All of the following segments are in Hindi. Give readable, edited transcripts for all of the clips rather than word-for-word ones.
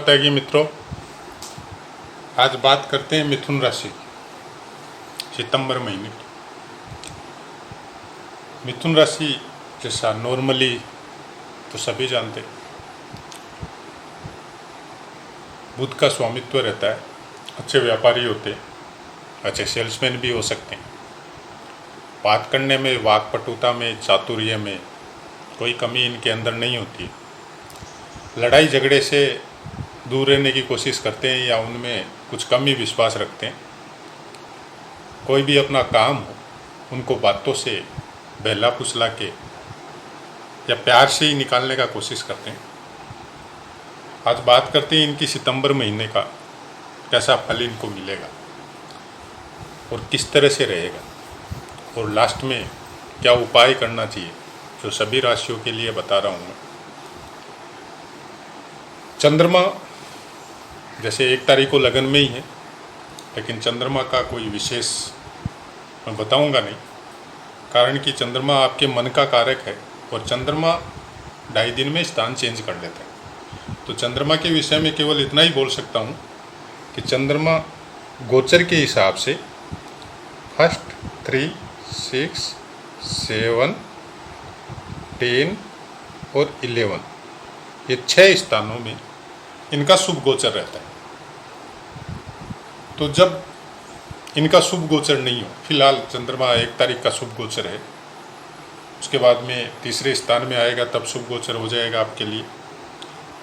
माता की मित्रों, आज बात करते हैं मिथुन राशि सितंबर महीने की। मिथुन राशि जैसा नॉर्मली तो सभी जानते हैं, बुध का स्वामित्व रहता है, अच्छे व्यापारी होते हैं, अच्छे सेल्समैन भी हो सकते हैं। बात करने में, वाक्पटुता में, चातुर्य में कोई कमी इनके अंदर नहीं होती। लड़ाई झगड़े से दूर रहने की कोशिश करते हैं या उनमें कुछ कम ही विश्वास रखते हैं। कोई भी अपना काम हो उनको बातों से बहला फुसला के या प्यार से ही निकालने का कोशिश करते हैं। आज बात करते हैं इनकी सितंबर महीने का कैसा फल इनको मिलेगा और किस तरह से रहेगा, और लास्ट में क्या उपाय करना चाहिए, जो सभी राशियों के लिए बता रहा हूँ मैं। चंद्रमा जैसे 1 तारीख को लगन में ही है, लेकिन चंद्रमा का कोई विशेष मैं बताऊंगा नहीं, कारण कि चंद्रमा आपके मन का कारक है और चंद्रमा 2.5 दिन में स्थान चेंज कर लेता है। तो चंद्रमा के विषय में केवल इतना ही बोल सकता हूँ कि चंद्रमा गोचर के हिसाब से 1, 3, 6, 7, 10 और 11 ये 6 स्थानों में इनका शुभ गोचर रहता है। तो जब इनका शुभ गोचर नहीं हो, फिलहाल चंद्रमा 1 तारीख का शुभ गोचर है, उसके बाद में 3रे स्थान में आएगा तब शुभ गोचर हो जाएगा आपके लिए।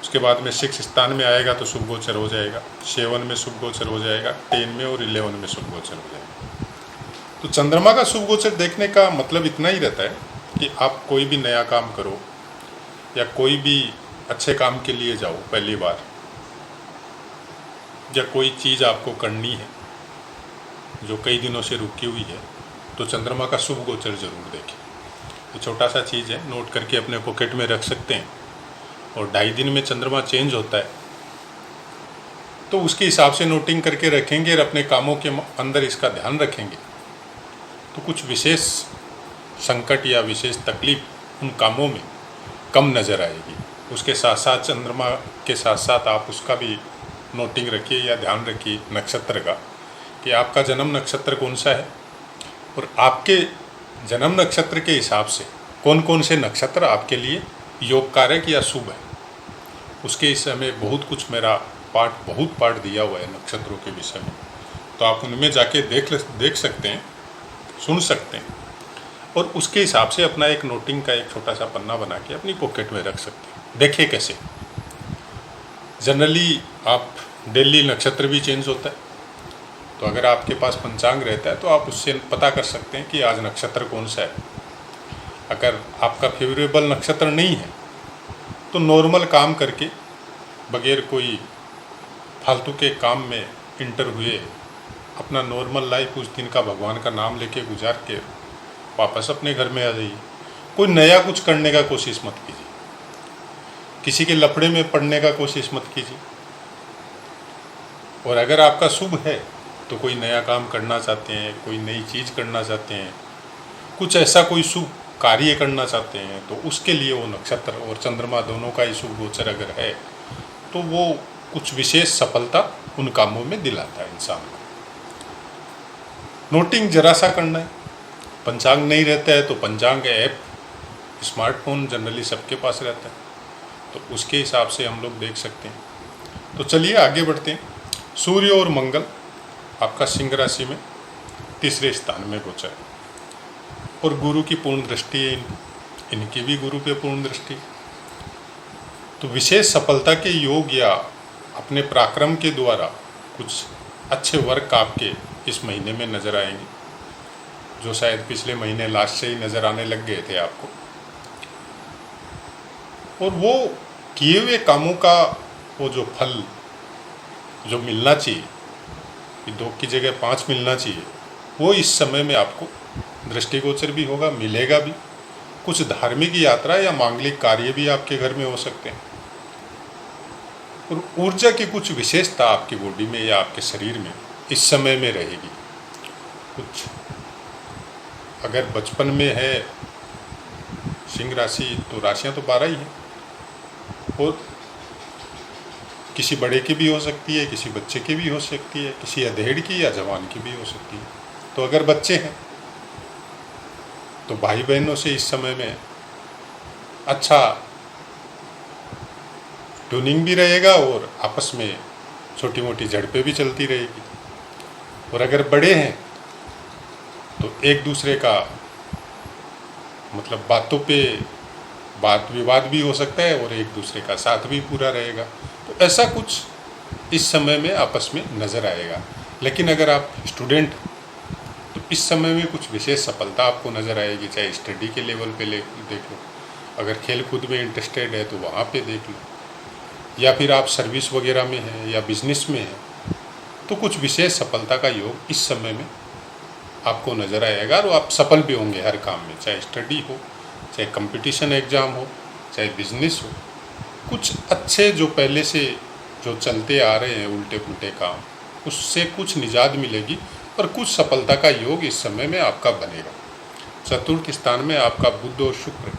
उसके बाद में 6 स्थान में आएगा तो शुभ गोचर हो जाएगा, 7 में शुभ गोचर हो जाएगा, 10 में और 11 में शुभ गोचर हो जाएगा। तो चंद्रमा का शुभ गोचर देखने का मतलब इतना ही रहता है कि आप कोई भी नया काम करो या कोई भी अच्छे काम के लिए जाओ पहली बार, या कोई चीज़ आपको करनी है जो कई दिनों से रुकी हुई है, तो चंद्रमा का शुभ गोचर जरूर देखें। ये छोटा सा चीज़ है, नोट करके अपने पॉकेट में रख सकते हैं। और 2.5 दिन में चंद्रमा चेंज होता है, तो उसके हिसाब से नोटिंग करके रखेंगे और अपने कामों के अंदर इसका ध्यान रखेंगे तो कुछ विशेष संकट या विशेष तकलीफ उन कामों में कम नज़र आएगी। उसके साथ साथ चंद्रमा के साथ साथ आप उसका भी नोटिंग रखिए या ध्यान रखिए नक्षत्र का, कि आपका जन्म नक्षत्र कौन सा है और आपके जन्म नक्षत्र के हिसाब से कौन कौन से नक्षत्र आपके लिए योग कारक या शुभ है। उसके विषय में बहुत पाठ दिया हुआ है नक्षत्रों के विषय में, तो आप उनमें जाके देख सकते हैं, सुन सकते हैं और उसके हिसाब से अपना एक नोटिंग का एक छोटा सा पन्ना बना के अपनी पॉकेट में रख सकते हैं। देखिए कैसे जनरली आप डेली नक्षत्र भी चेंज होता है, तो अगर आपके पास पंचांग रहता है तो आप उससे पता कर सकते हैं कि आज नक्षत्र कौन सा है। अगर आपका फेवरेबल नक्षत्र नहीं है तो नॉर्मल काम करके बगैर कोई फालतू के काम में इंटर हुए अपना नॉर्मल लाइफ उस दिन का भगवान का नाम लेके गुजार के वापस अपने घर में आ जाइए। कोई नया कुछ करने का कोशिश मत कीजिए, किसी के लफड़े में पड़ने का कोशिश मत कीजिए। और अगर आपका शुभ है तो कोई नया काम करना चाहते हैं, कोई नई चीज़ करना चाहते हैं, कुछ ऐसा कोई शुभ कार्य करना चाहते हैं, तो उसके लिए वो नक्षत्र और चंद्रमा दोनों का ही शुभ गोचर अगर है तो वो कुछ विशेष सफलता उन कामों में दिलाता है इंसान को। नोटिंग जरा सा करना है। पंचांग नहीं रहता है तो पंचांग ऐप स्मार्टफोन जनरली सबके पास रहता है, तो उसके हिसाब से हम लोग देख सकते हैं। तो चलिए आगे बढ़ते हैं। सूर्य और मंगल आपका सिंह राशि में 3रे स्थान में गोचर है और गुरु की पूर्ण दृष्टि है, इनकी भी गुरु पे पूर्ण दृष्टि। तो विशेष सफलता के योग या अपने पराक्रम के द्वारा कुछ अच्छे वर्क आपके इस महीने में नज़र आएंगे, जो शायद पिछले महीने लास्ट से ही नज़र आने लग गए थे आपको। और वो किए हुए कामों का वो जो फल जो मिलना चाहिए, 2 की जगह 5 मिलना चाहिए, वो इस समय में आपको दृष्टिगोचर भी होगा, मिलेगा भी। कुछ धार्मिक यात्रा या मांगलिक कार्य भी आपके घर में हो सकते हैं। और ऊर्जा की कुछ विशेषता आपकी बॉडी में या आपके शरीर में इस समय में रहेगी। कुछ अगर बचपन में है सिंह राशि तो राशियां तो 12 ही हैं, और किसी बड़े की भी हो सकती है, किसी बच्चे की भी हो सकती है, किसी अधेड़ की या जवान की भी हो सकती है। तो अगर बच्चे हैं तो भाई बहनों से इस समय में अच्छा ट्यूनिंग भी रहेगा और आपस में छोटी मोटी झड़पें भी चलती रहेगी। और अगर बड़े हैं तो एक दूसरे का मतलब बातों पे बात विवाद भी हो सकता है और एक दूसरे का साथ भी पूरा रहेगा। तो ऐसा कुछ इस समय में आपस में नज़र आएगा। लेकिन अगर आप स्टूडेंट तो इस समय में कुछ विशेष सफलता आपको नज़र आएगी, चाहे स्टडी के लेवल पे देख लो, अगर खेल कूद में इंटरेस्टेड है तो वहाँ पे देख लो, या फिर आप सर्विस वगैरह में हैं या बिजनेस में हैं तो कुछ विशेष सफलता का योग इस समय में आपको नज़र आएगा और आप सफल भी होंगे हर काम में, चाहे स्टडी हो, चाहे कंपटीशन एग्ज़ाम हो, चाहे बिजनेस हो। कुछ अच्छे जो पहले से जो चलते आ रहे हैं उल्टे पुल्टे काम, उससे कुछ निजात मिलेगी और कुछ सफलता का योग इस समय में आपका बनेगा। चतुर्थ स्थान में आपका बुध और शुक्र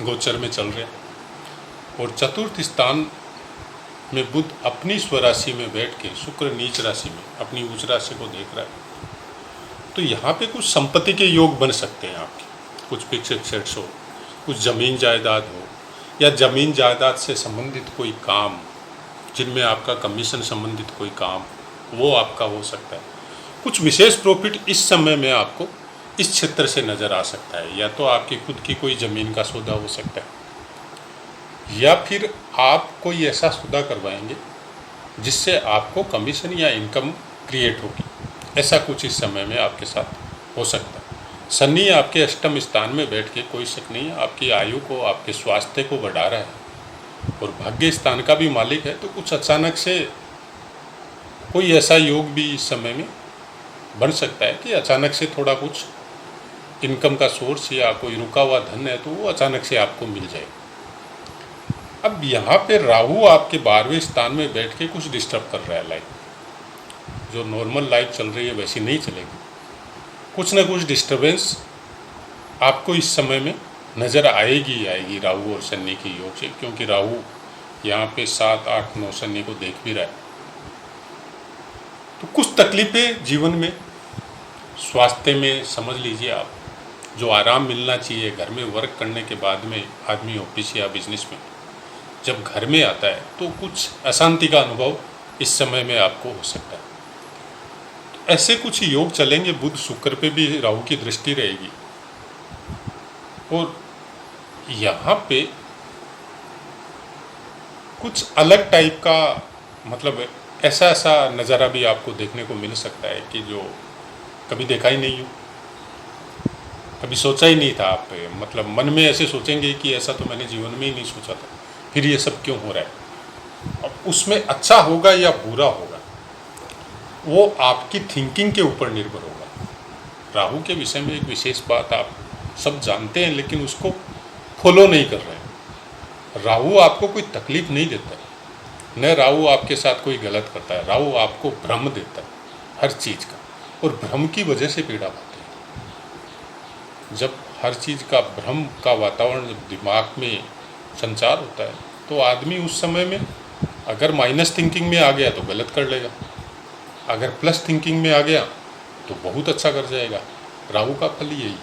गोचर में चल रहे हैं और चतुर्थ स्थान में बुध अपनी स्वराशि में बैठ के शुक्र नीच राशि में अपनी उच्च राशि को देख रहा है। तो यहाँ पे कुछ संपत्ति के योग बन सकते हैं आपके, कुछ फिक्स्ड एसेट्स हो, कुछ ज़मीन जायदाद हो या ज़मीन जायदाद से संबंधित कोई काम जिनमें आपका कमीशन संबंधित कोई काम वो आपका हो सकता है। कुछ विशेष प्रॉफिट इस समय में आपको इस क्षेत्र से नज़र आ सकता है, या तो आपकी खुद की कोई ज़मीन का सौदा हो सकता है या फिर आप कोई ऐसा सौदा करवाएंगे जिससे आपको कमीशन या इनकम क्रिएट होगी। ऐसा कुछ इस समय में आपके साथ हो सकता है। शनि आपके अष्टम स्थान में बैठ के, कोई शक नहीं है, आपकी आयु को, आपके स्वास्थ्य को बढ़ा रहा है और भाग्य स्थान का भी मालिक है। तो कुछ अचानक से कोई ऐसा योग भी इस समय में बन सकता है कि अचानक से थोड़ा कुछ इनकम का सोर्स या कोई रुका हुआ धन है तो वो अचानक से आपको मिल जाएगा। अब यहाँ पे राहु आपके 12वें स्थान में बैठ के कुछ डिस्टर्ब कर रहा है। लाइफ जो नॉर्मल लाइफ चल रही है वैसी नहीं चलेगी, कुछ ना कुछ डिस्टर्बेंस आपको इस समय में नज़र आएगी राहु और शनि की योग से, क्योंकि राहु यहाँ पे 7, 8, 9 शनि को देख भी रहा है। तो कुछ तकलीफ़ें जीवन में, स्वास्थ्य में समझ लीजिए आप, जो आराम मिलना चाहिए घर में वर्क करने के बाद में आदमी ऑफिस या बिजनेस में जब घर में आता है तो कुछ अशांति का अनुभव इस समय में आपको हो सकता है। तो ऐसे कुछ योग चलेंगे। बुध शुक्र पे भी राहु की दृष्टि रहेगी और यहाँ पे कुछ अलग टाइप का मतलब ऐसा नज़ारा भी आपको देखने को मिल सकता है कि जो कभी देखा ही नहीं हो, कभी सोचा ही नहीं था आप, मतलब मन में ऐसे सोचेंगे कि ऐसा तो मैंने जीवन में ही नहीं सोचा था, फिर ये सब क्यों हो रहा है। अब उसमें अच्छा होगा या बुरा होगा वो आपकी थिंकिंग के ऊपर निर्भर होगा। राहु के विषय में एक विशेष बात आप सब जानते हैं लेकिन उसको फॉलो नहीं कर रहे हैं। राहु आपको कोई तकलीफ नहीं देता है, न राहु आपके साथ कोई गलत करता है। राहु आपको भ्रम देता है हर चीज़ का, और भ्रम की वजह से पीड़ा पाते हैं। जब हर चीज़ का भ्रम का वातावरण जब दिमाग में संचार होता है तो आदमी उस समय में अगर माइनस थिंकिंग में आ गया तो गलत कर लेगा, अगर प्लस थिंकिंग में आ गया तो बहुत अच्छा कर जाएगा। राहु का फल यही।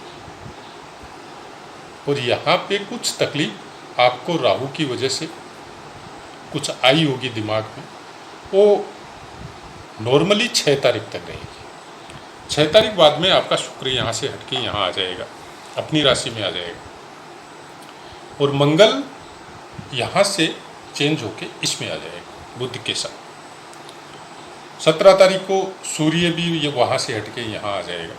और यहाँ पे कुछ तकलीफ आपको राहु की वजह से कुछ आई होगी दिमाग में, वो नॉर्मली 6 तारीख तक रहेगी। 6 तारीख बाद में आपका शुक्र यहाँ से हटके यहाँ आ जाएगा, अपनी राशि में आ जाएगा और मंगल यहाँ से चेंज होके इसमें आ जाएगा बुध के साथ। 17 तारीख को सूर्य भी ये वहाँ से हटके यहाँ आ जाएगा।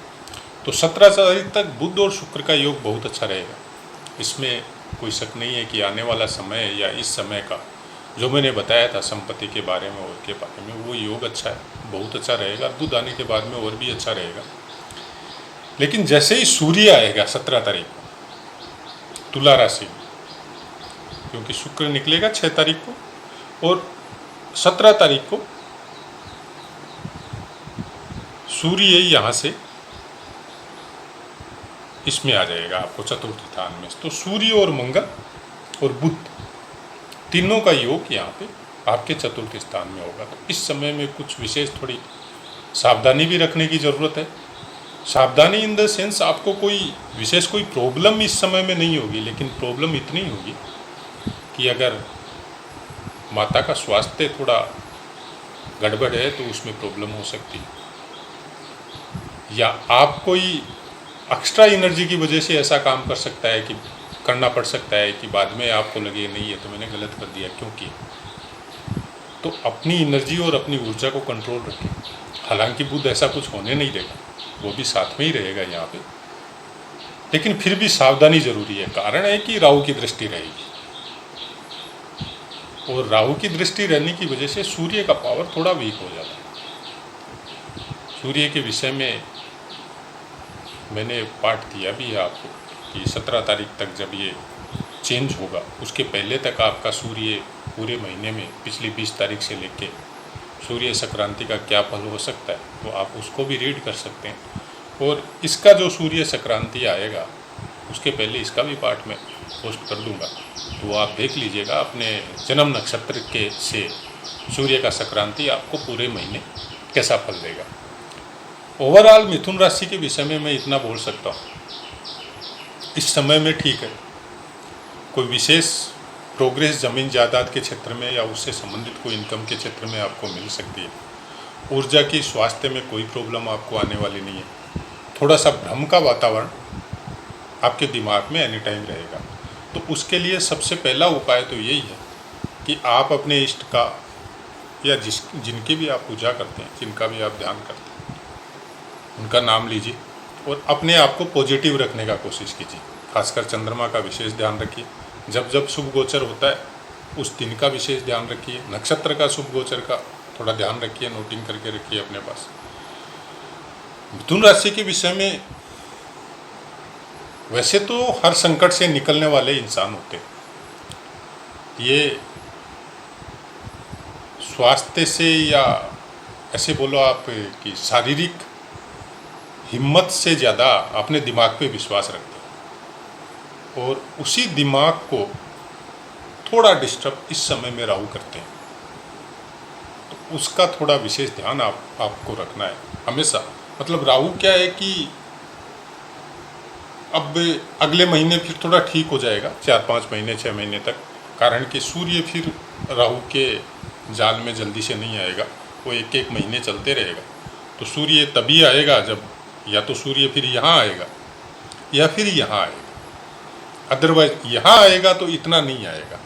तो 17 तारीख तक बुध और शुक्र का योग बहुत अच्छा रहेगा। इसमें कोई शक नहीं है कि आने वाला समय या इस समय का जो मैंने बताया था संपत्ति के बारे में और के बारे में, वो योग अच्छा है, बहुत अच्छा रहेगा। बुध आने के बाद में और भी अच्छा रहेगा। लेकिन जैसे ही सूर्य आएगा 17 तारीख को तुला राशि में, क्योंकि शुक्र निकलेगा 6 तारीख को और 17 तारीख को सूर्य यहाँ से इसमें आ जाएगा आपको चतुर्थ स्थान में। तो सूर्य और मंगल और बुध तीनों का योग यहाँ पे आपके चतुर्थ स्थान में होगा। तो इस समय में कुछ विशेष थोड़ी सावधानी भी रखने की ज़रूरत है। सावधानी इन द सेंस आपको कोई विशेष कोई प्रॉब्लम इस समय में नहीं होगी, लेकिन प्रॉब्लम इतनी होगी कि अगर माता का स्वास्थ्य थोड़ा गड़बड़ है तो उसमें प्रॉब्लम हो सकती है, या आप कोई एक्स्ट्रा एनर्जी की वजह से ऐसा काम कर सकता है कि करना पड़ सकता है कि बाद में आपको लगे नहीं है तो मैंने गलत कर दिया, क्योंकि तो अपनी एनर्जी और अपनी ऊर्जा को कंट्रोल रखें। हालांकि बुध ऐसा कुछ होने नहीं देगा, वो भी साथ में ही रहेगा यहाँ पे, लेकिन फिर भी सावधानी जरूरी है। कारण है कि राहु की दृष्टि रहेगी, और राहु की दृष्टि रहने की वजह से सूर्य का पावर थोड़ा वीक हो जाता है। सूर्य के विषय में मैंने पाठ दिया भी है आपको कि 17 तारीख तक जब ये चेंज होगा, उसके पहले तक आपका सूर्य पूरे महीने में पिछली 20 तारीख से लेके सूर्य संक्रांति का क्या फल हो सकता है, तो आप उसको भी रीड कर सकते हैं। और इसका जो सूर्य संक्रांति आएगा उसके पहले इसका भी पाठ मैं पोस्ट कर दूंगा, तो आप देख लीजिएगा अपने जन्म नक्षत्र के से सूर्य का संक्रांति आपको पूरे महीने कैसा फल देगा। ओवरऑल मिथुन राशि के विषय में मैं इतना बोल सकता हूँ, इस समय में ठीक है। कोई विशेष प्रोग्रेस जमीन जायदाद के क्षेत्र में या उससे संबंधित कोई इनकम के क्षेत्र में आपको मिल सकती है। ऊर्जा की स्वास्थ्य में कोई प्रॉब्लम आपको आने वाली नहीं है। थोड़ा सा भ्रम का वातावरण आपके दिमाग में एनी टाइम रहेगा, तो उसके लिए सबसे पहला उपाय तो यही है कि आप अपने इष्ट का या जिनकी भी आप पूजा करते हैं, जिनका भी आप ध्यान करते हैं, उनका नाम लीजिए और अपने आप को पॉजिटिव रखने का कोशिश कीजिए। खासकर चंद्रमा का विशेष ध्यान रखिए। जब जब शुभ गोचर होता है उस दिन का विशेष ध्यान रखिए। नक्षत्र का शुभ गोचर का थोड़ा ध्यान रखिए, नोटिंग करके रखिए अपने पास। मिथुन राशि के विषय में वैसे तो हर संकट से निकलने वाले इंसान होते हैं। ये स्वास्थ्य से या ऐसे बोलो आप कि शारीरिक हिम्मत से ज़्यादा अपने दिमाग पे विश्वास रखते हैं, और उसी दिमाग को थोड़ा डिस्टर्ब इस समय में राहु करते हैं। तो उसका थोड़ा विशेष ध्यान आपको रखना है हमेशा। मतलब राहु क्या है कि अब अगले महीने फिर थोड़ा ठीक हो जाएगा, 4-5 महीने 6 महीने तक। कारण कि सूर्य फिर राहु के जाल में जल्दी से नहीं आएगा, वो एक एक महीने चलते रहेगा। तो सूर्य तभी आएगा जब या तो सूर्य फिर यहाँ आएगा या फिर यहाँ आएगा। अदरवाइज यहाँ आएगा तो इतना नहीं आएगा,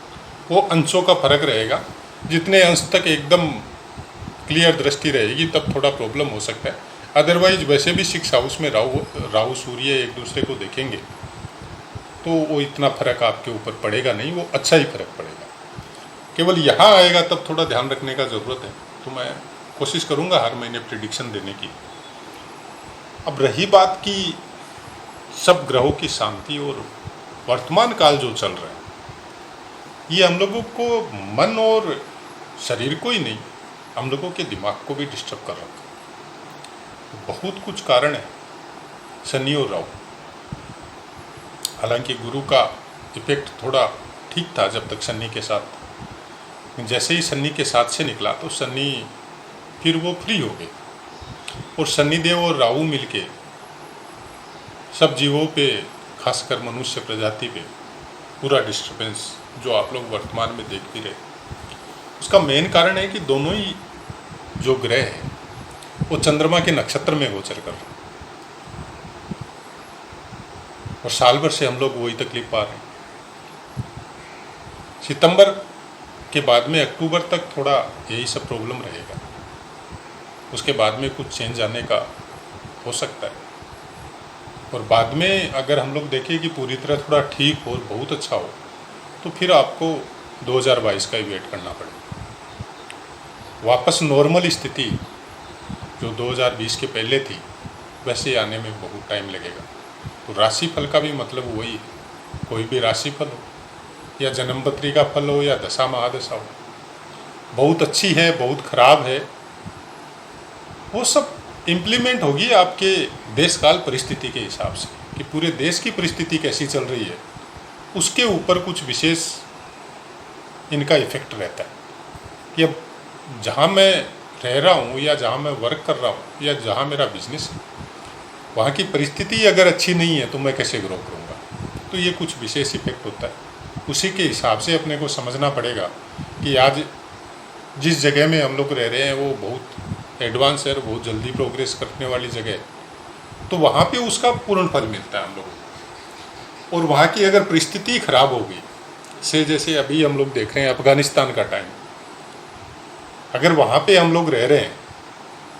वो अंशों का फर्क रहेगा। जितने अंश तक एकदम क्लियर दृष्टि रहेगी तब थोड़ा प्रॉब्लम हो सकता है। अदरवाइज वैसे भी 6 हाउस में राहु सूर्य एक दूसरे को देखेंगे तो वो इतना फर्क आपके ऊपर पड़ेगा नहीं, वो अच्छा ही फर्क पड़ेगा। केवल यहाँ आएगा तब थोड़ा ध्यान रखने का ज़रूरत है। तो मैं कोशिश करूँगा हर महीने प्रिडिक्शन देने की। अब रही बात की सब ग्रहों की शांति और वर्तमान काल जो चल रहा है, ये हम लोगों को मन और शरीर को ही नहीं, हम लोगों के दिमाग को भी डिस्टर्ब कर रखा है। बहुत कुछ कारण है शनि और राहु। हालांकि गुरु का इफेक्ट थोड़ा ठीक था जब तक शनि के साथ, जैसे ही शनि के साथ से निकला तो शनि फिर वो फ्री हो गए, और शनिदेव और राहु मिलके सब जीवों पे, खासकर मनुष्य प्रजाति पे पूरा डिस्टर्बेंस जो आप लोग वर्तमान में देख भी रहे, उसका मेन कारण है कि दोनों ही जो ग्रह है वो चंद्रमा के नक्षत्र में गोचर कर रहे हैं, और साल भर से हम लोग वही तकलीफ पा रहे हैं। सितंबर के बाद में अक्टूबर तक थोड़ा यही सब प्रॉब्लम रहेगा, उसके बाद में कुछ चेंज आने का हो सकता है। और बाद में अगर हम लोग देखें कि पूरी तरह थोड़ा ठीक हो, बहुत अच्छा हो, तो फिर आपको 2022 का ही वेट करना पड़ेगा। वापस नॉर्मल स्थिति जो 2020 के पहले थी वैसे आने में बहुत टाइम लगेगा। तो राशिफल का भी मतलब वही है, कोई भी राशिफल हो या जन्मपत्री का फल हो या दशा महादशा हो, बहुत अच्छी है बहुत खराब है, वो सब इम्प्लीमेंट होगी आपके देश काल परिस्थिति के हिसाब से कि पूरे देश की परिस्थिति कैसी चल रही है, उसके ऊपर कुछ विशेष इनका इफेक्ट रहता है कि अब जहाँ मैं रह रहा हूँ या जहाँ मैं वर्क कर रहा हूँ या जहाँ मेरा बिजनेस है, वहाँ की परिस्थिति अगर अच्छी नहीं है तो मैं कैसे ग्रो करूँगा। तो ये कुछ विशेष इफेक्ट होता है, उसी के हिसाब से अपने को समझना पड़ेगा कि आज जिस जगह में हम लोग रह रहे हैं वो बहुत एडवांस है और बहुत जल्दी प्रोग्रेस करने वाली जगह है, तो वहाँ पे उसका पूर्ण फल मिलता है हम लोगों को। और वहाँ की अगर परिस्थिति खराब होगी, से जैसे अभी हम लोग देख रहे हैं अफगानिस्तान का टाइम, अगर वहाँ पे हम लोग रह रहे हैं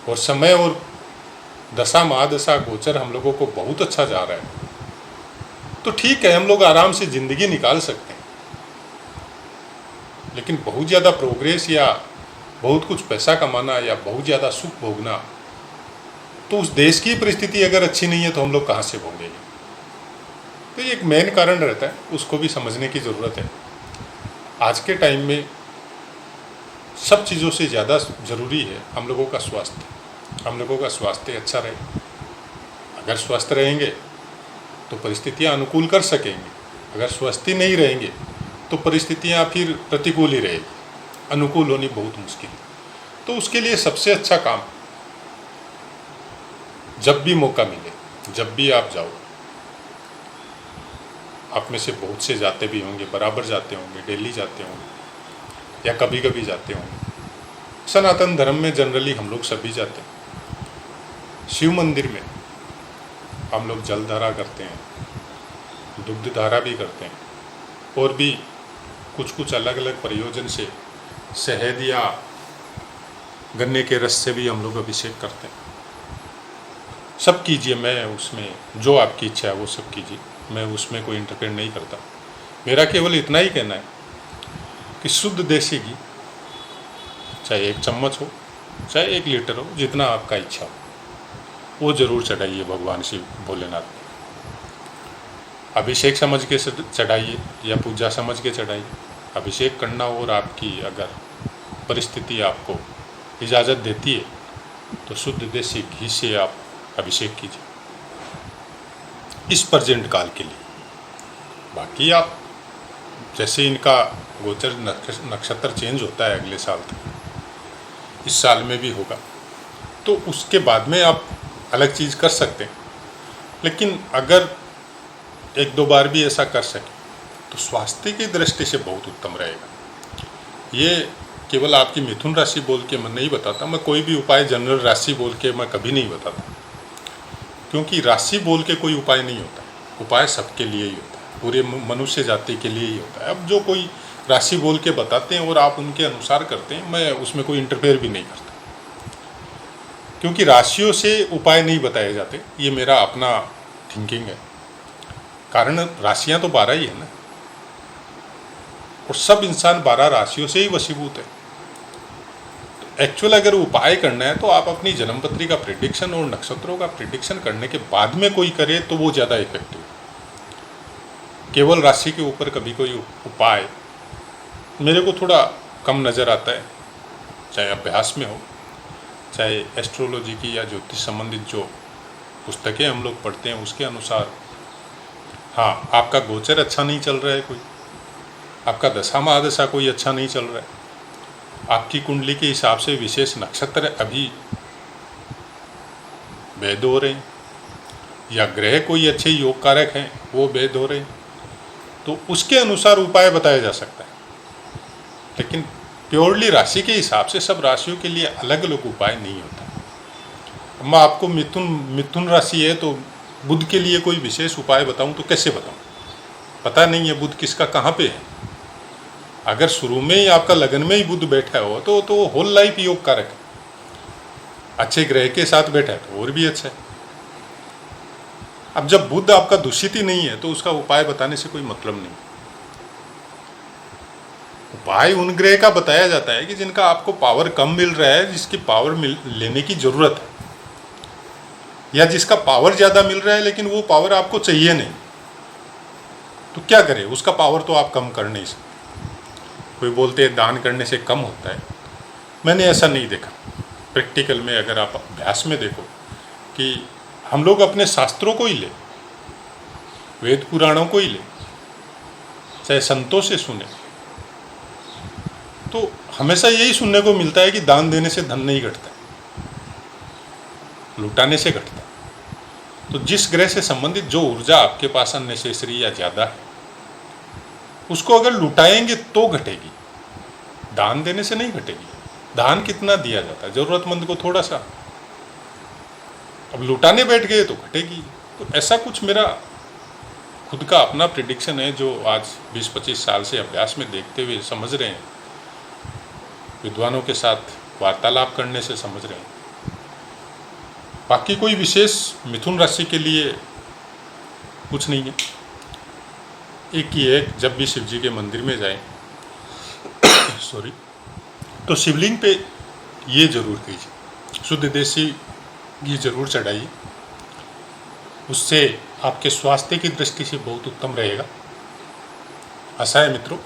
और समय और दशा महादशा गोचर हम लोगों को बहुत अच्छा जा रहा है, तो ठीक है, हम लोग आराम से ज़िंदगी निकाल सकते हैं। लेकिन बहुत ज़्यादा प्रोग्रेस या बहुत कुछ पैसा कमाना या बहुत ज़्यादा सुख भोगना, तो उस देश की परिस्थिति अगर अच्छी नहीं है तो हम लोग कहाँ से भोगेंगे। तो ये एक मेन कारण रहता है, उसको भी समझने की ज़रूरत है। आज के टाइम में सब चीज़ों से ज़्यादा ज़रूरी है हम लोगों का स्वास्थ्य। हम लोगों का स्वास्थ्य अच्छा रहे, अगर स्वस्थ रहेंगे तो परिस्थितियाँ अनुकूल कर सकेंगे, अगर स्वस्थ ही नहीं रहेंगे तो परिस्थितियाँ फिर प्रतिकूल ही रहेगी, अनुकूल होनी बहुत मुश्किल है। तो उसके लिए सबसे अच्छा काम, जब भी मौका मिले, जब भी आप जाओ, आप में से बहुत से जाते भी होंगे, बराबर जाते होंगे, डेली जाते होंगे या कभी कभी जाते होंगे। सनातन धर्म में जनरली हम लोग सभी जाते हैं। शिव मंदिर में हम लोग जल धारा करते हैं, दुग्ध धारा भी करते हैं, और भी कुछ कुछ अलग अलग प्रयोजन से शहद या गन्ने के रस से भी हम लोग अभिषेक करते हैं। सब कीजिए, मैं उसमें जो आपकी इच्छा है वो सब कीजिए, मैं उसमें कोई इंटरफेयर नहीं करता। मेरा केवल इतना ही कहना है कि शुद्ध देसी घी, चाहे 1 चम्मच हो चाहे 1 लीटर हो, जितना आपका इच्छा हो, वो ज़रूर चढ़ाइए भगवान शिव भोलेनाथ को। अभिषेक समझ के चढ़ाइए या पूजा समझ के चढ़ाइए। अभिषेक करना और आपकी अगर परिस्थिति आपको इजाज़त देती है तो शुद्ध देसी घी से आप अभिषेक कीजिए इस प्रेजेंट काल के लिए। बाकी आप जैसे इनका गोचर नक्षत्र चेंज होता है अगले साल तक, इस साल में भी होगा, तो उसके बाद में आप अलग चीज़ कर सकते हैं। लेकिन अगर 1-2 बार भी ऐसा कर सकें तो स्वास्थ्य की दृष्टि से बहुत उत्तम रहेगा। ये केवल आपकी मिथुन राशि बोल के मैं नहीं बताता, मैं कोई भी उपाय जनरल राशि बोल के मैं कभी नहीं बताता, क्योंकि राशि बोल के कोई उपाय नहीं होता। उपाय सबके लिए ही होता है, पूरे मनुष्य जाति के लिए ही होता है। अब जो कोई राशि बोल के बताते हैं और आप उनके अनुसार करते हैं, मैं उसमें कोई इंटरफेयर भी नहीं करता, क्योंकि राशियों से उपाय नहीं बताए जाते। ये मेरा अपना थिंकिंग है। कारण राशियां तो 12 ही है ना, और सब इंसान 12 राशियों से ही वशीभूत है। तो एक्चुअल अगर उपाय करना है तो आप अपनी जन्मपत्री का प्रेडिक्शन और नक्षत्रों का प्रेडिक्शन करने के बाद में कोई करे तो वो ज़्यादा इफेक्टिव है। केवल राशि के ऊपर कभी कोई उपाय मेरे को थोड़ा कम नज़र आता है, चाहे अभ्यास में हो, चाहे एस्ट्रोलॉजी की या ज्योतिष संबंधित जो पुस्तकें हम लोग पढ़ते हैं उसके अनुसार। हाँ, आपका गोचर अच्छा नहीं चल रहा है, कोई आपका दशा महादशा कोई अच्छा नहीं चल रहा है, आपकी कुंडली के हिसाब से विशेष नक्षत्र अभी भेद हो रहे हैं, या ग्रह कोई अच्छे योग कारक हैं वो भेद हो रहे हैं, तो उसके अनुसार उपाय बताया जा सकता है। लेकिन प्योरली राशि के हिसाब से सब राशियों के लिए अलग अलग उपाय नहीं होता। मैं आपको मिथुन राशि है तो बुध के लिए कोई विशेष उपाय बताऊं तो कैसे बताऊं? पता नहीं है बुध किसका कहाँ पे है। अगर शुरू में ही आपका लगन में ही बुध बैठा हो तो होल लाइफ योग कारक है। अच्छे ग्रह के साथ बैठा है तो और भी अच्छा है। अब जब बुध आपका दूषित ही नहीं है तो उसका उपाय बताने से कोई मतलब नहीं। उपाय उन ग्रह का बताया जाता है कि जिनका आपको पावर कम मिल रहा है, जिसकी पावर लेने की जरूरत है, या जिसका पावर ज़्यादा मिल रहा है लेकिन वो पावर आपको चाहिए नहीं, तो क्या करें? उसका पावर तो आप कम कर नहीं सकते। कोई बोलते हैं दान करने से कम होता है, मैंने ऐसा नहीं देखा। प्रैक्टिकल में अगर आप अभ्यास में देखो कि हम लोग अपने शास्त्रों को ही ले, वेद पुराणों को ही ले, चाहे संतों से सुने, तो हमेशा यही सुनने को मिलता है कि दान देने से धन नहीं घटता, लुटाने से घटता। तो जिस ग्रह से संबंधित जो ऊर्जा आपके पास अननेसेसरी या ज़्यादा है, उसको अगर लुटाएंगे तो घटेगी, दान देने से नहीं घटेगी। दान कितना दिया जाता है, ज़रूरतमंद को थोड़ा सा, अब लुटाने बैठ गए तो घटेगी। तो ऐसा कुछ मेरा खुद का अपना प्रिडिक्शन है, जो आज 20-25 साल से अभ्यास में देखते हुए समझ रहे हैं, विद्वानों के साथ वार्तालाप करने से समझ रहे हैं। बाकी कोई विशेष मिथुन राशि के लिए कुछ नहीं है। एक ही है, जब भी शिव जी के मंदिर में जाएं सॉरी, तो शिवलिंग पे ये जरूर कीजिए, शुद्ध देसी घी जरूर चढ़ाइए, उससे आपके स्वास्थ्य की दृष्टि से बहुत उत्तम रहेगा। आशा है मित्रों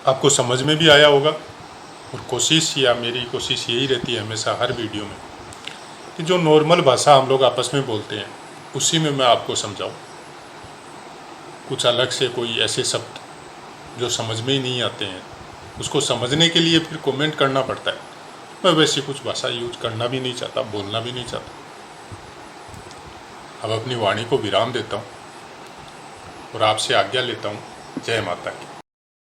आपको समझ में भी आया होगा, और कोशिश, या मेरी कोशिश यही रहती है हमेशा हर वीडियो में, कि जो नॉर्मल भाषा हम लोग आपस में बोलते हैं उसी में मैं आपको समझाऊं। कुछ अलग से कोई ऐसे शब्द जो समझ में ही नहीं आते हैं, उसको समझने के लिए फिर कमेंट करना पड़ता है। मैं वैसी कुछ भाषा यूज करना भी नहीं चाहता, बोलना भी नहीं चाहता। अब अपनी वाणी को विराम देता हूँ और आपसे आज्ञा लेता हूँ। जय माता की।